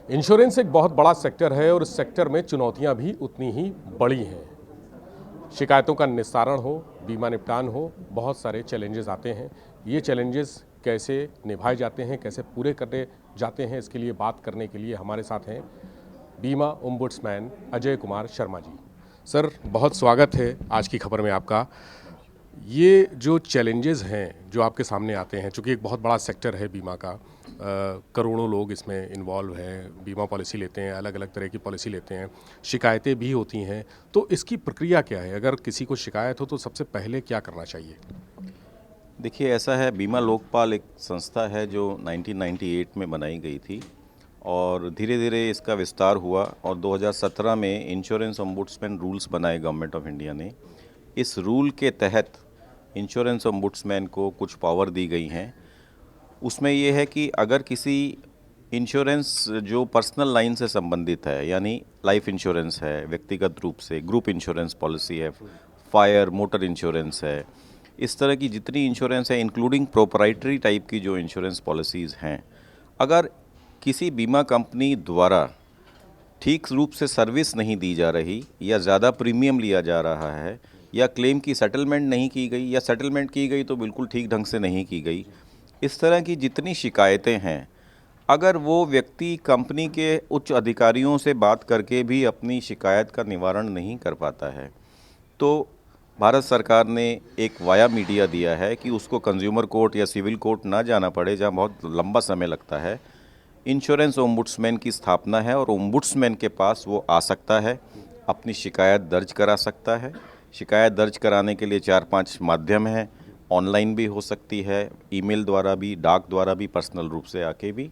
Insurance एक बहुत बड़ा सेक्टर है और इस सेक्टर में चुनौतियां भी उतनी ही बड़ी हैं। शिकायतों का निस्तारण हो, बीमा निपटान हो, बहुत सारे चैलेंजेस आते हैं। ये चैलेंजेस कैसे निभाए जाते हैं, कैसे पूरे करने जाते हैं, इसके लिए बात करने के लिए हमारे साथ हैं बीमा ओम्बुड्समैन अजय कुमार शर्मा जी। सर, बहुत स्वागत है आज की खबर में आपका। ये जो चैलेंजेस हैं जो आपके सामने आते हैं, चूँकि एक बहुत बड़ा सेक्टर है बीमा का, करोड़ों लोग इसमें इन्वॉल्व हैं, बीमा पॉलिसी लेते हैं, अलग अलग तरह की पॉलिसी लेते हैं, शिकायतें भी होती हैं। तो इसकी प्रक्रिया क्या है? अगर किसी को शिकायत हो तो सबसे पहले क्या करना चाहिए? देखिए, ऐसा है, बीमा लोकपाल एक संस्था है जो 1998 में बनाई गई थी और धीरे धीरे इसका विस्तार हुआ और 2017 में इंश्योरेंस ओम्बुड्समैन रूल्स बनाए गवर्नमेंट ऑफ इंडिया ने। इस रूल के तहत इंश्योरेंस ओम्बुड्समैन को कुछ पावर दी गई हैं। उसमें ये है कि अगर किसी इंश्योरेंस जो पर्सनल लाइन से संबंधित है, यानी लाइफ इंश्योरेंस है, व्यक्तिगत रूप से ग्रुप इंश्योरेंस पॉलिसी है, फायर मोटर इंश्योरेंस है, इस तरह की जितनी इंश्योरेंस है इंक्लूडिंग प्रोप्राइटरी टाइप की जो इंश्योरेंस पॉलिसीज़ हैं, अगर किसी बीमा कंपनी द्वारा ठीक रूप से सर्विस नहीं दी जा रही या ज़्यादा प्रीमियम लिया जा रहा है या क्लेम की सेटलमेंट नहीं की गई या सेटलमेंट की गई तो बिल्कुल ठीक ढंग से नहीं की गई, इस तरह की जितनी शिकायतें हैं, अगर वो व्यक्ति कंपनी के उच्च अधिकारियों से बात करके भी अपनी शिकायत का निवारण नहीं कर पाता है, तो भारत सरकार ने एक वाया मीडिया दिया है कि उसको कंज्यूमर कोर्ट या सिविल कोर्ट ना जाना पड़े, जहाँ बहुत लंबा समय लगता है। इंश्योरेंस ओम्बुड्समैन की स्थापना है और ओम्बुड्समैन के पास वो आ सकता है, अपनी शिकायत दर्ज करा सकता है। शिकायत दर्ज कराने के लिए 4-5 माध्यम हैं। ऑनलाइन भी हो सकती है, ईमेल द्वारा भी, डाक द्वारा भी, पर्सनल रूप से आके भी।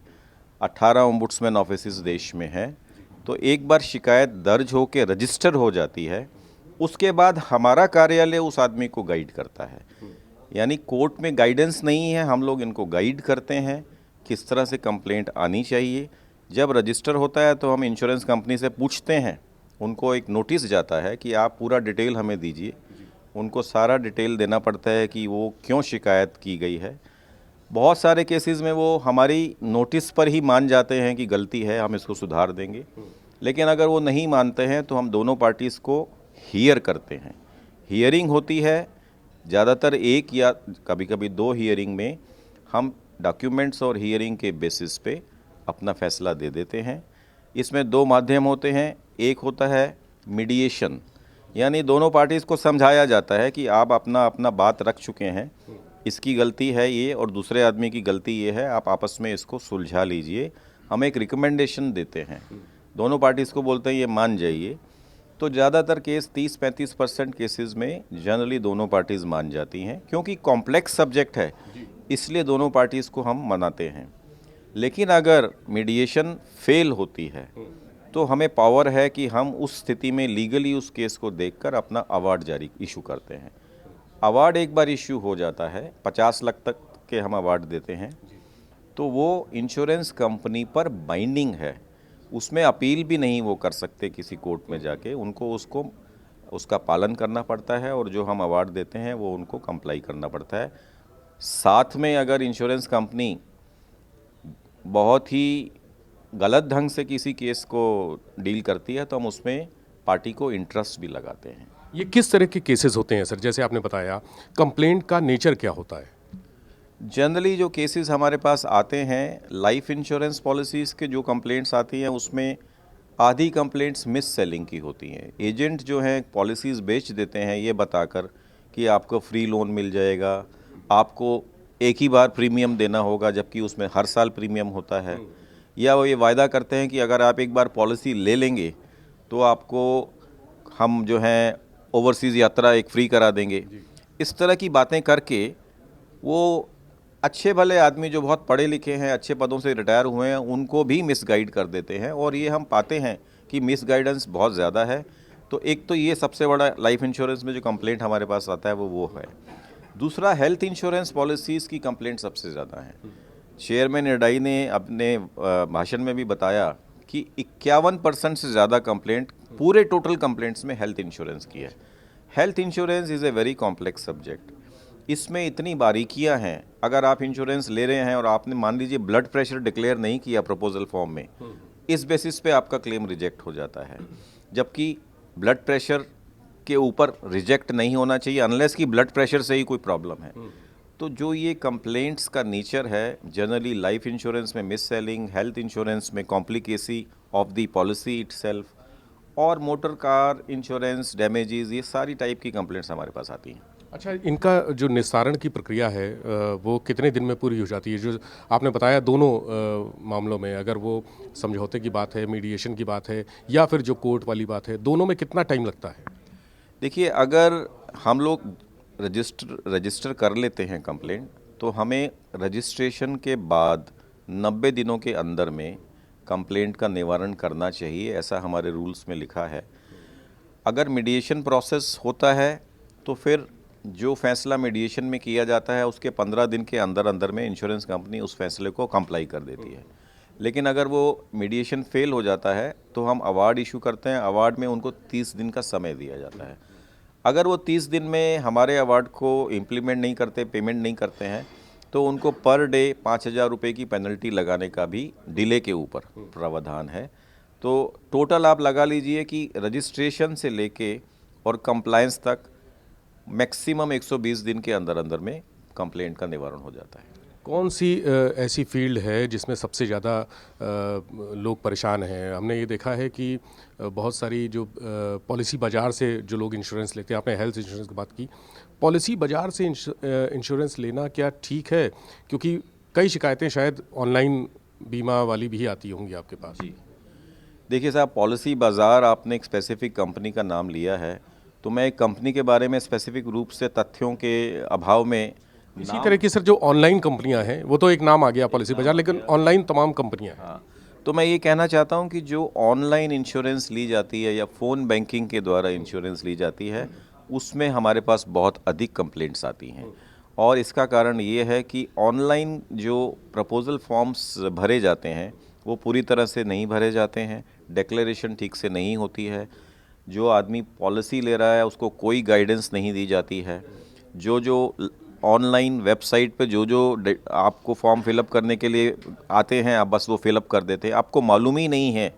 18 ओम्बुड्समैन ऑफिसेज देश में हैं। तो एक बार शिकायत दर्ज हो के रजिस्टर हो जाती है, उसके बाद हमारा कार्यालय उस आदमी को गाइड करता है। यानी कोर्ट में गाइडेंस नहीं है, हम लोग इनको गाइड करते हैं किस तरह से कंप्लेंट आनी चाहिए। जब रजिस्टर होता है तो हम इंश्योरेंस कंपनी से पूछते हैं, उनको एक नोटिस जाता है कि आप पूरा डिटेल हमें दीजिए। उनको सारा डिटेल देना पड़ता है कि वो क्यों शिकायत की गई है। बहुत सारे केसेस में वो हमारी नोटिस पर ही मान जाते हैं कि गलती है, हम इसको सुधार देंगे। लेकिन अगर वो नहीं मानते हैं तो हम दोनों पार्टीज़ को हियर करते हैं। हियरिंग होती है, ज़्यादातर एक या कभी कभी 2 हियरिंग में हम डॉक्यूमेंट्स और हियरिंग के बेसिस पे अपना फैसला दे देते हैं। इसमें 2 माध्यम होते हैं। एक होता है मीडिएशन, यानी दोनों पार्टीज़ को समझाया जाता है कि आप अपना अपना बात रख चुके हैं, इसकी गलती है ये और दूसरे आदमी की गलती ये है, आप आपस में इसको सुलझा लीजिए। हम एक रिकमेंडेशन देते हैं, दोनों पार्टीज़ को बोलते हैं ये मान जाइए। तो ज़्यादातर केस 30-35% केसेस में जनरली दोनों पार्टीज़ मान जाती हैं, क्योंकि कॉम्प्लेक्स सब्जेक्ट है, इसलिए दोनों पार्टीज़ को हम मनाते हैं। लेकिन अगर मीडिएशन फेल होती है तो हमें पावर है कि हम उस स्थिति में लीगली उस केस को देखकर अपना अवार्ड जारी इशू करते हैं। अवार्ड एक बार इशू हो जाता है, 50 लाख तक के हम अवार्ड देते हैं, तो वो इंश्योरेंस कंपनी पर बाइंडिंग है। उसमें अपील भी नहीं वो कर सकते किसी कोर्ट में जाके, उनको उसका पालन करना पड़ता है और जो हम अवार्ड देते हैं वो उनको कंप्लाई करना पड़ता है। साथ में अगर इंश्योरेंस कंपनी बहुत ही गलत ढंग से किसी केस को डील करती है तो हम उसमें पार्टी को इंटरेस्ट भी लगाते हैं। ये किस तरह के केसेस होते हैं सर? जैसे आपने बताया, कंप्लेंट का नेचर क्या होता है? जनरली जो केसेस हमारे पास आते हैं, लाइफ इंश्योरेंस पॉलिसीज़ के जो कंप्लेंट्स आती हैं उसमें आधी कंप्लेंट्स मिस सेलिंग की होती हैं। एजेंट जो हैं पॉलिसीज़ बेच देते हैं ये बताकर कि आपको फ्री लोन मिल जाएगा, आपको एक ही बार प्रीमियम देना होगा, जबकि उसमें हर साल प्रीमियम होता है। या वो ये वायदा करते हैं कि अगर आप एक बार पॉलिसी ले लेंगे तो आपको हम जो हैं ओवरसीज़ यात्रा एक फ्री करा देंगे। इस तरह की बातें करके वो अच्छे भले आदमी जो बहुत पढ़े लिखे हैं, अच्छे पदों से रिटायर हुए हैं, उनको भी मिसगाइड कर देते हैं और ये हम पाते हैं कि मिसगाइडेंस बहुत ज़्यादा है। तो एक तो ये सबसे बड़ा लाइफ इंश्योरेंस में जो कंप्लेंट हमारे पास आता है वो है। दूसरा, हेल्थ इंश्योरेंस पॉलिसीज़ की कंप्लेंट सबसे ज़्यादा है। चेयरमैन इरडाई ने अपने भाषण में भी बताया कि 51% से ज़्यादा कंप्लेंट पूरे टोटल कंप्लेंट्स में हेल्थ इंश्योरेंस की है। Health insurance is a very complex subject. इसमें इतनी बारीकियां हैं, अगर आप इंश्योरेंस ले रहे हैं और आपने मान लीजिए ब्लड प्रेशर डिक्लेयर नहीं किया प्रपोजल फॉर्म में, इस बेसिस पे आपका क्लेम रिजेक्ट हो जाता है। जबकि ब्लड प्रेशर के ऊपर रिजेक्ट नहीं होना चाहिए अनलेस कि ब्लड प्रेशर से ही कोई प्रॉब्लम है। तो जो ये कंप्लेंट्स का नेचर है, जनरली लाइफ इंश्योरेंस में मिस सेलिंग, हेल्थ इंश्योरेंस में complicacy of the policy itself, और मोटर कार इंश्योरेंस डैमेजेस, ये सारी टाइप की कंप्लेंट्स हमारे पास आती हैं। अच्छा, इनका जो निस्तारण की प्रक्रिया है वो कितने दिन में पूरी हो जाती है? जो आपने बताया दोनों मामलों में, अगर वो समझौते की बात है, मीडिएशन की बात है या फिर जो कोर्ट वाली बात है, दोनों में कितना टाइम लगता है? देखिए, अगर हम लोग रजिस्टर कर लेते हैं कंप्लेंट, तो हमें रजिस्ट्रेशन के बाद 90 दिनों के अंदर में कंप्लेंट का निवारण करना चाहिए, ऐसा हमारे रूल्स में लिखा है। अगर मीडिएशन प्रोसेस होता है तो फिर जो फैसला मीडिएशन में किया जाता है उसके 15 दिन के अंदर अंदर में इंश्योरेंस कंपनी उस फैसले को कंप्लाई कर देती है। लेकिन अगर वो मीडिएशन फेल हो जाता है तो हम अवार्ड इशू करते हैं। अवार्ड में उनको 30 दिन का समय दिया जाता है। अगर वो 30 दिन में हमारे अवार्ड को इम्प्लीमेंट नहीं करते, पेमेंट नहीं करते हैं, तो उनको पर डे 5,000 रुपये की पेनल्टी लगाने का भी डिले के ऊपर प्रावधान है। तो टोटल आप लगा लीजिए कि रजिस्ट्रेशन से लेके और कंप्लायंस तक मैक्सिमम 120 दिन के अंदर अंदर में कंप्लेंट का निवारण हो जाता है। कौन सी ऐसी फील्ड है जिसमें सबसे ज़्यादा लोग परेशान हैं? हमने ये देखा है कि बहुत सारी जो पॉलिसी बाज़ार से जो लोग इंश्योरेंस लेते हैं, आपने हेल्थ इंश्योरेंस की बात की, पॉलिसी बाज़ार से इंश्योरेंस लेना क्या ठीक है? क्योंकि कई शिकायतें शायद ऑनलाइन बीमा वाली भी आती होंगी आपके पास। जी, देखिए साहब, पॉलिसी बाज़ार, आपने एक स्पेसिफिक कंपनी का नाम लिया है, तो मैं एक कंपनी के बारे में स्पेसिफिक रूप से तथ्यों के अभाव में इसी तरह की सर जो ऑनलाइन कंपनियां हैं, वो तो एक नाम आ गया पॉलिसी बाज़ार, लेकिन ऑनलाइन तमाम कंपनियां हैं। हाँ, तो मैं ये कहना चाहता हूँ कि जो ऑनलाइन इंश्योरेंस ली जाती है या फ़ोन बैंकिंग के द्वारा इंश्योरेंस ली जाती है, उसमें हमारे पास बहुत अधिक कंप्लेंट्स आती हैं। और इसका कारण ये है कि ऑनलाइन जो प्रपोजल फॉर्म्स भरे जाते हैं वो पूरी तरह से नहीं भरे जाते हैं, डिक्लेरेशन ठीक से नहीं होती है, जो आदमी पॉलिसी ले रहा है उसको कोई गाइडेंस नहीं दी जाती है। जो ऑनलाइन वेबसाइट पे जो आपको फॉर्म फिलअप करने के लिए आते हैं, आप बस वो फिलअप कर देते हैं। आपको मालूम ही नहीं है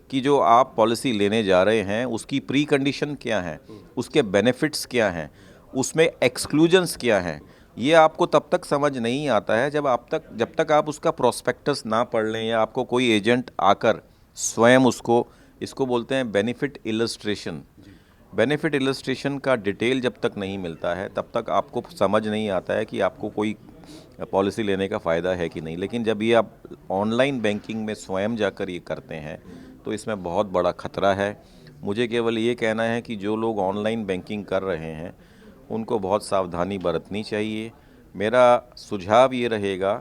कि जो आप पॉलिसी लेने जा रहे हैं उसकी प्री कंडीशन क्या है, उसके बेनिफिट्स क्या हैं, उसमें एक्सक्लूजन्स क्या हैं। ये आपको तब तक समझ नहीं आता है जब तक आप उसका प्रोस्पेक्टस ना पढ़ लें या आपको कोई एजेंट आकर स्वयं उसको, इसको बोलते हैं बेनिफिट इलस्ट्रेशन। बेनिफिट इलस्ट्रेशन का डिटेल जब तक नहीं मिलता है तब तक आपको समझ नहीं आता है कि आपको कोई पॉलिसी लेने का फ़ायदा है कि नहीं। लेकिन जब ये आप ऑनलाइन बैंकिंग में स्वयं जाकर ये करते हैं तो इसमें बहुत बड़ा खतरा है। मुझे केवल ये कहना है कि जो लोग ऑनलाइन बैंकिंग कर रहे हैं उनको बहुत सावधानी बरतनी चाहिए। मेरा सुझाव ये रहेगा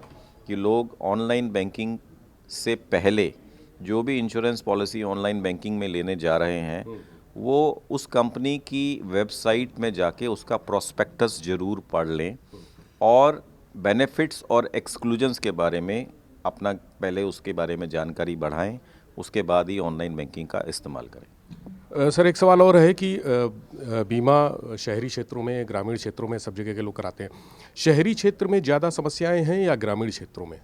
कि लोग ऑनलाइन बैंकिंग से पहले जो भी इंश्योरेंस पॉलिसी ऑनलाइन बैंकिंग में लेने जा रहे हैं वो उस कंपनी की वेबसाइट में जाके उसका प्रोस्पेक्टस ज़रूर पढ़ लें और बेनिफिट्स और एक्सक्लूजन्स के बारे में अपना पहले उसके बारे में जानकारी बढ़ाएं, उसके बाद ही ऑनलाइन बैंकिंग का इस्तेमाल करें। सर, एक सवाल और है कि बीमा शहरी क्षेत्रों में, ग्रामीण क्षेत्रों में सब जगह के लोग कराते हैं। शहरी क्षेत्र में ज़्यादा समस्याएं हैं या ग्रामीण क्षेत्रों में?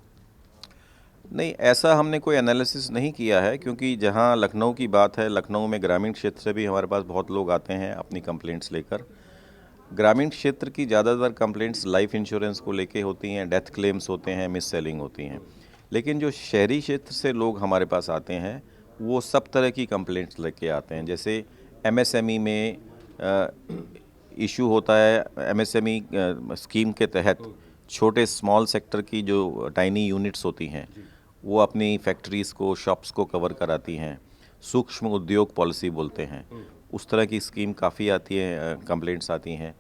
नहीं, ऐसा हमने कोई एनालिसिस नहीं किया है, क्योंकि जहां लखनऊ की बात है, लखनऊ में ग्रामीण क्षेत्र से भी हमारे पास बहुत लोग आते हैं अपनी कंप्लेंट्स लेकर। ग्रामीण क्षेत्र की ज़्यादातर कंप्लेंट्स लाइफ इंश्योरेंस को लेके होती हैं, डेथ क्लेम्स होते हैं, मिस सेलिंग होती हैं। लेकिन जो शहरी क्षेत्र से लोग हमारे पास आते हैं वो सब तरह की कंप्लेंट्स लेके आते हैं। जैसे एमएसएमई में इशू होता है, एमएसएमई स्कीम के तहत छोटे स्मॉल सेक्टर की जो टाइनी यूनिट्स होती हैं वो अपनी फैक्ट्रीज़ को, शॉप्स को कवर कराती हैं, सूक्ष्म उद्योग पॉलिसी बोलते हैं, उस तरह की स्कीम काफ़ी आती है, कंप्लेंट्स आती हैं।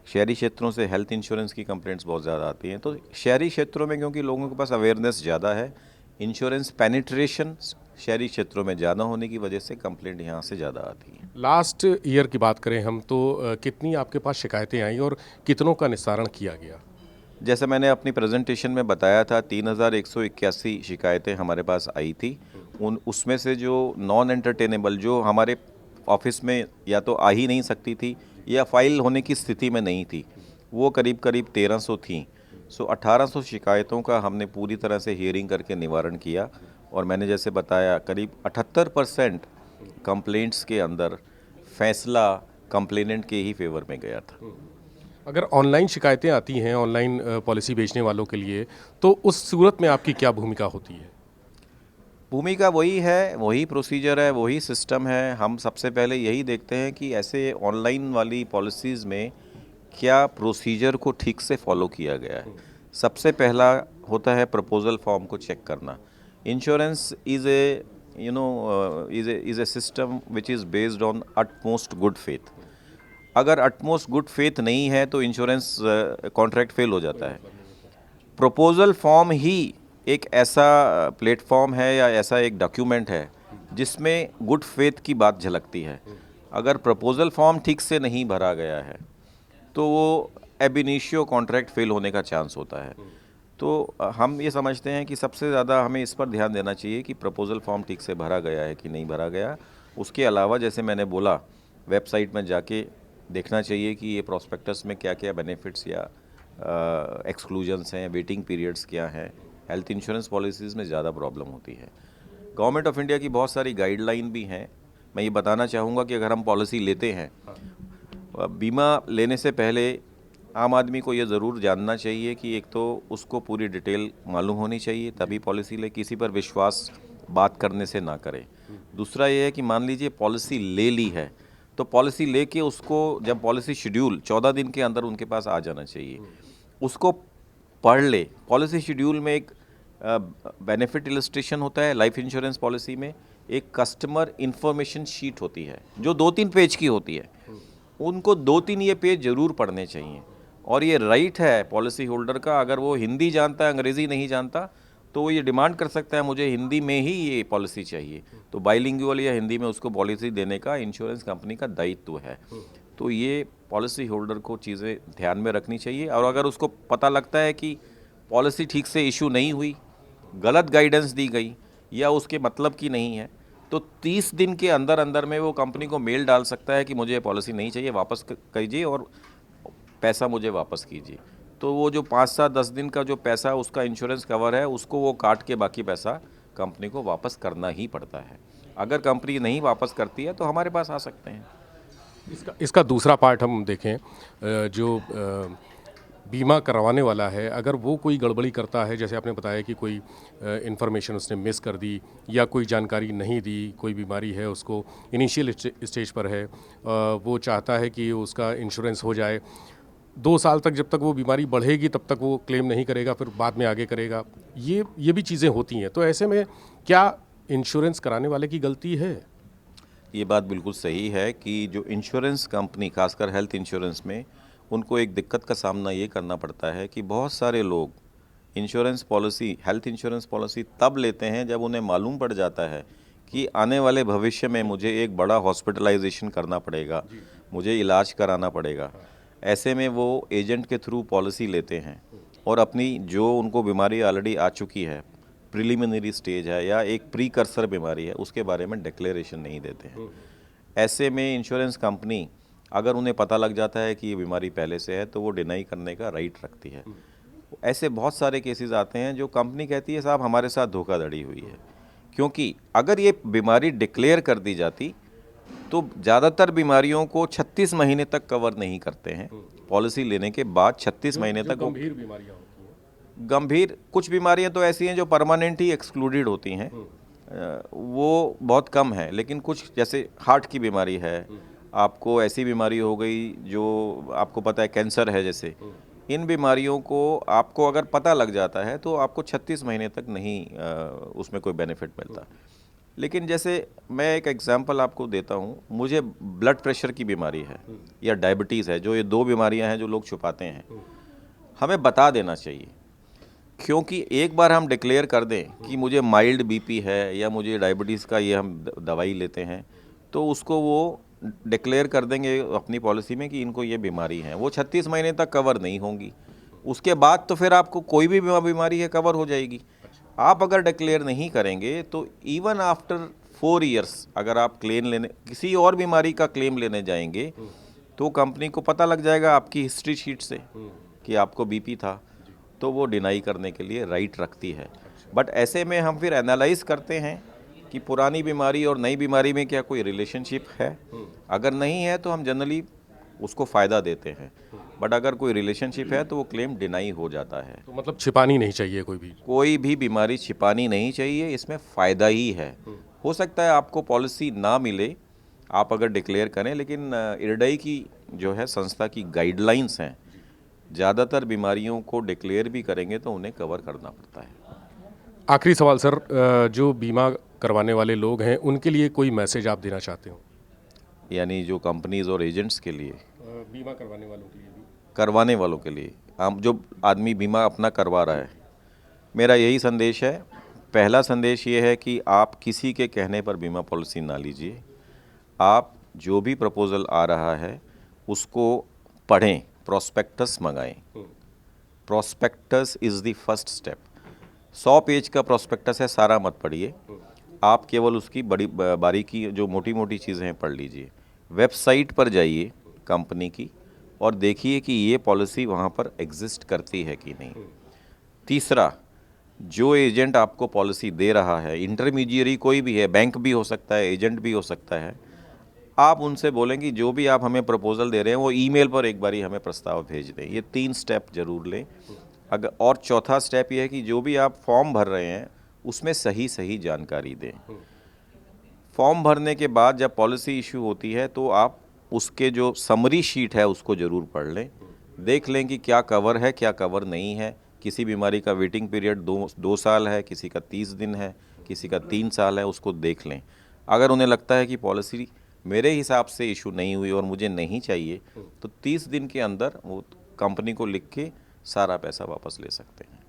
शहरी क्षेत्रों से हेल्थ इंश्योरेंस की कंप्लेंट्स बहुत ज़्यादा आती हैं। तो शहरी क्षेत्रों में क्योंकि लोगों के पास अवेयरनेस ज़्यादा है, इंश्योरेंस पेनिट्रेशन शहरी क्षेत्रों में ज़्यादा होने की वजह से कंप्लेंट यहाँ से ज़्यादा आती हैं। लास्ट ईयर की बात करें हम तो कितनी आपके पास शिकायतें आई और कितनों का निस्तारण किया गया? जैसे मैंने अपनी प्रेजेंटेशन में बताया था, 3,181 शिकायतें हमारे पास आई थी। उसमें से जो नॉन एंटरटेनेबल, जो हमारे ऑफिस में या तो आ ही नहीं सकती थी या फाइल होने की स्थिति में नहीं थी, वो करीब करीब 1,300 थी। 1,800 शिकायतों का हमने पूरी तरह से हियरिंग करके निवारण किया और मैंने जैसे बताया करीब 78% कंप्लेंट्स के अंदर फैसला कंप्लेनेंट के ही फेवर में गया था। अगर ऑनलाइन शिकायतें आती हैं ऑनलाइन पॉलिसी बेचने वालों के लिए, तो उस सूरत में आपकी क्या भूमिका होती है? भूमिका वही है, वही प्रोसीजर है, वही सिस्टम है। हम सबसे पहले यही देखते हैं कि ऐसे ऑनलाइन वाली पॉलिसीज़ में क्या प्रोसीजर को ठीक से फॉलो किया गया है। सबसे पहला होता है प्रपोजल फॉर्म को चेक करना। Insurance is a system which is based on utmost good faith. अगर अटमोस्ट गुड फेथ नहीं है तो इंश्योरेंस कॉन्ट्रैक्ट फेल हो जाता है। प्रपोजल फॉर्म ही एक ऐसा प्लेटफॉर्म है या ऐसा एक डॉक्यूमेंट है जिसमें गुड फेथ की बात झलकती है। अगर प्रपोजल फॉर्म ठीक से नहीं भरा गया है तो वो एब इनिशियो कॉन्ट्रैक्ट फेल होने का चांस होता है। तो हम ये समझते हैं कि सबसे ज़्यादा हमें इस पर ध्यान देना चाहिए कि प्रपोजल फॉर्म ठीक से भरा गया है कि नहीं भरा गया। उसके अलावा जैसे मैंने बोला, वेबसाइट में जाके देखना चाहिए कि ये प्रॉस्पेक्टस में क्या क्या बेनिफिट्स या एक्सक्लूजन्स हैं, वेटिंग पीरियड्स क्या हैं। हेल्थ इंश्योरेंस पॉलिसीज़ में ज़्यादा प्रॉब्लम होती है। गवर्नमेंट ऑफ इंडिया की बहुत सारी गाइडलाइन भी हैं। मैं ये बताना चाहूँगा कि अगर हम पॉलिसी लेते हैं, बीमा लेने से पहले आम आदमी को ये ज़रूर जानना चाहिए कि एक तो उसको पूरी डिटेल मालूम होनी चाहिए, तभी पॉलिसी ले। किसी पर विश्वास बात करने से ना करें। दूसरा ये है कि मान लीजिए पॉलिसी ले ली है तो पॉलिसी लेके उसको जब पॉलिसी शेड्यूल 14 दिन के अंदर उनके पास आ जाना चाहिए, उसको पढ़ ले। पॉलिसी शेड्यूल में एक बेनिफिट इलस्ट्रेशन होता है। लाइफ इंश्योरेंस पॉलिसी में एक कस्टमर इन्फॉर्मेशन शीट होती है जो 2-3 पेज की होती है। उनको 2-3 ये पेज ज़रूर पढ़ने चाहिए। और ये राइट है पॉलिसी होल्डर का, अगर वो हिंदी जानता है, अंग्रेज़ी नहीं जानता, तो वो ये डिमांड कर सकता है मुझे हिंदी में ही ये पॉलिसी चाहिए। तो बाइलिंगुअल या हिंदी में उसको पॉलिसी देने का इंश्योरेंस कंपनी का दायित्व है। तो ये पॉलिसी होल्डर को चीज़ें ध्यान में रखनी चाहिए। और अगर उसको पता लगता है कि पॉलिसी ठीक से इशू नहीं हुई, गलत गाइडेंस दी गई या उसके मतलब की नहीं है, तो 30 दिन के अंदर अंदर में वो कंपनी को मेल डाल सकता है कि मुझे ये पॉलिसी नहीं चाहिए, वापस कीजिए और पैसा मुझे वापस कीजिए। तो वो जो 5-7-10 दिन का जो पैसा उसका इंश्योरेंस कवर है, उसको वो काट के बाकी पैसा कंपनी को वापस करना ही पड़ता है। अगर कंपनी नहीं वापस करती है तो हमारे पास आ सकते हैं। इसका दूसरा पार्ट हम देखें, जो बीमा करवाने वाला है, अगर वो कोई गड़बड़ी करता है, जैसे आपने बताया कि कोई इन्फॉर्मेशन उसने मिस कर दी या कोई जानकारी नहीं दी, कोई बीमारी है उसको इनिशियल स्टेज पर है, वो चाहता है कि उसका इंश्योरेंस हो जाए, 2 साल तक जब तक वो बीमारी बढ़ेगी तब तक वो क्लेम नहीं करेगा, फिर बाद में आगे करेगा। ये भी चीज़ें होती हैं। तो ऐसे में क्या इंश्योरेंस कराने वाले की गलती है? ये बात बिल्कुल सही है कि जो इंश्योरेंस कंपनी, खासकर हेल्थ इंश्योरेंस में, उनको एक दिक्कत का सामना ये करना पड़ता है कि बहुत सारे लोग insurance policy, health insurance policy तब लेते हैं जब उन्हें मालूम पड़ जाता है कि आने वाले भविष्य में मुझे एक बड़ा हॉस्पिटलाइजेशन करना पड़ेगा, मुझे इलाज कराना पड़ेगा। ऐसे में वो एजेंट के थ्रू पॉलिसी लेते हैं और अपनी जो उनको बीमारी ऑलरेडी आ चुकी है, प्रिलिमिनरी स्टेज है या एक प्रीकर्सर बीमारी है, उसके बारे में डिक्लेरेशन नहीं देते हैं। ऐसे में इंश्योरेंस कंपनी अगर उन्हें पता लग जाता है कि ये बीमारी पहले से है तो वो डिनाई करने का राइट रखती है। ऐसे बहुत सारे केसेस आते हैं जो कंपनी कहती है साहब हमारे साथ धोखाधड़ी हुई है, क्योंकि अगर ये बीमारी डिक्लेयर कर दी जाती तो ज़्यादातर बीमारियों को 36 महीने तक कवर नहीं करते हैं। पॉलिसी लेने के बाद 36 महीने तक गंभीर बीमारियां होती हैं। गंभीर कुछ बीमारियां तो ऐसी हैं जो परमानेंट ही एक्सक्लूडेड होती हैं, वो बहुत कम है। लेकिन कुछ जैसे हार्ट की बीमारी है, आपको ऐसी बीमारी हो गई जो आपको पता है कैंसर है, जैसे इन बीमारियों को आपको अगर पता लग जाता है तो आपको 36 महीने तक नहीं उसमें कोई बेनिफिट मिलता। लेकिन जैसे मैं एक एग्जांपल आपको देता हूँ, मुझे ब्लड प्रेशर की बीमारी है या डायबिटीज़ है, जो ये 2 बीमारियां हैं जो लोग छुपाते हैं, हमें बता देना चाहिए। क्योंकि एक बार हम डिक्लेयर कर दें कि मुझे माइल्ड बीपी है या मुझे डायबिटीज़ का ये हम दवाई लेते हैं, तो उसको वो डिक्लेयर कर देंगे अपनी पॉलिसी में कि इनको ये बीमारी है, वो 36 महीने तक कवर नहीं होंगी। उसके बाद तो फिर आपको कोई भी बीमारी है कवर हो जाएगी। आप अगर डिक्लेयर नहीं करेंगे तो इवन आफ्टर 4 इयर्स अगर आप क्लेम लेने, किसी और बीमारी का क्लेम लेने जाएंगे, तो कंपनी को पता लग जाएगा आपकी हिस्ट्री शीट से कि आपको बीपी था, तो वो डिनाई करने के लिए राइट रखती है। बट ऐसे में हम फिर एनालाइज करते हैं कि पुरानी बीमारी और नई बीमारी में क्या कोई रिलेशनशिप है। अगर नहीं है तो हम जनरली उसको फ़ायदा देते हैं, बट अगर कोई रिलेशनशिप है तो वो क्लेम डिनाई हो जाता है। तो मतलब छिपानी नहीं चाहिए कोई भी बीमारी छिपानी नहीं चाहिए, इसमें फ़ायदा ही है। हो सकता है आपको पॉलिसी ना मिले, आप अगर डिक्लेयर करें, लेकिन इरडई की जो है संस्था की गाइडलाइंस हैं, ज़्यादातर बीमारियों को डिक्लेयर भी करेंगे तो उन्हें कवर करना पड़ता है। आखिरी सवाल सर, जो बीमा करवाने वाले लोग हैं उनके लिए कोई मैसेज आप देना चाहते हो? यानी जो कंपनीज़ और एजेंट्स के लिए, बीमा करवाने वालों के लिए भी। करवाने वालों के लिए, हम जो आदमी बीमा अपना करवा रहा है, मेरा यही संदेश है। पहला संदेश ये है कि आप किसी के कहने पर बीमा पॉलिसी ना लीजिए। आप जो भी प्रपोज़ल आ रहा है उसको पढ़ें, प्रोस्पेक्टस मंगाएं। Prospectus is the first step. 100 page का प्रोस्पेक्टस है, सारा मत पढ़िए, आप केवल उसकी बड़ी बारीकी जो मोटी मोटी चीज़ें हैं पढ़ लीजिए। वेबसाइट पर जाइए कंपनी की और देखिए कि ये पॉलिसी वहाँ पर एग्जिस्ट करती है कि नहीं। तीसरा, जो एजेंट आपको पॉलिसी दे रहा है, इंटरमीडियरी कोई भी है, बैंक भी हो सकता है, एजेंट भी हो सकता है, आप उनसे बोलें कि जो भी आप हमें प्रपोज़ल दे रहे हैं वो ईमेल पर एक बारी हमें प्रस्ताव भेज दें। ये 3 स्टेप ज़रूर लें। अगर और चौथा स्टेप ये है कि जो भी आप फॉर्म भर रहे हैं उसमें सही सही जानकारी दें। फॉर्म भरने के बाद जब पॉलिसी इशू होती है तो आप उसके जो समरी शीट है उसको ज़रूर पढ़ लें, देख लें कि क्या कवर है क्या कवर नहीं है। किसी बीमारी का वेटिंग पीरियड 2 साल है, किसी का 30 दिन है, किसी का 3 साल है, उसको देख लें। अगर उन्हें लगता है कि पॉलिसी मेरे हिसाब से इशू नहीं हुई और मुझे नहीं चाहिए, तो 30 दिन के अंदर वो कंपनी को लिख के सारा पैसा वापस ले सकते हैं।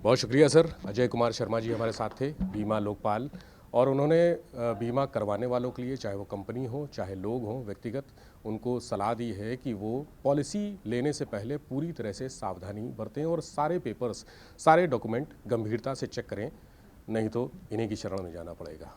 बहुत शुक्रिया सर। अजय कुमार शर्मा जी हमारे साथ थे, बीमा लोकपाल, और उन्होंने बीमा करवाने वालों के लिए, चाहे वो कंपनी हो चाहे लोग हों व्यक्तिगत, उनको सलाह दी है कि वो पॉलिसी लेने से पहले पूरी तरह से सावधानी बरतें और सारे पेपर्स, सारे डॉक्यूमेंट गंभीरता से चेक करें, नहीं तो इन्हीं की शरण में जाना पड़ेगा।